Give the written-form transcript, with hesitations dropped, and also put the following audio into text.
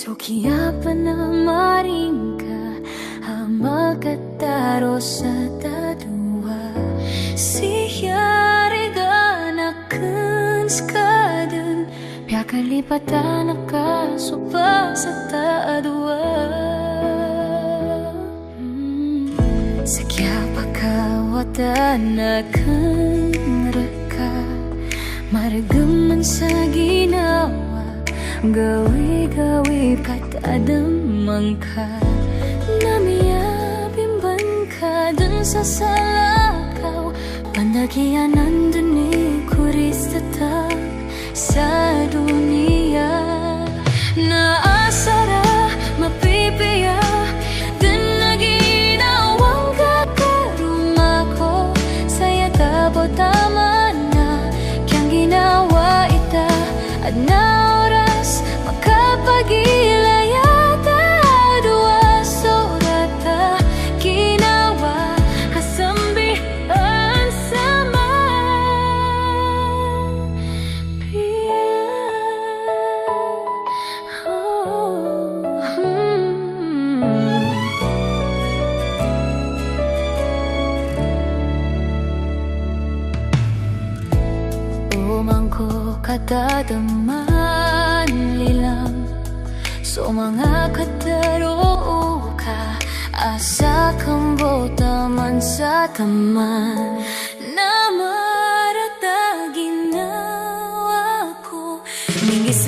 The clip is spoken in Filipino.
So kaya pa na maringka Makataro sa tadua Siyari ganakan skadan Pia kalipatan nakasupa sa taadua Sakya pakawatan akan reka Maragaman sa ginawa Gawi-gawi patadamang ka Namiyabimban ka dun sa salakaw Pandagianan dun ni kuristatag sa dunia Naasara, mapipiya Dun na ginawang kakaruma ko Saya tabo tama na Kiyang ginawa ita at na Pagilaya dua surata ginawa kasambihan sama Umangko katadaman lilang So mga kataro ka Asa kang botaman sa taman Na maratagin na ako Ningis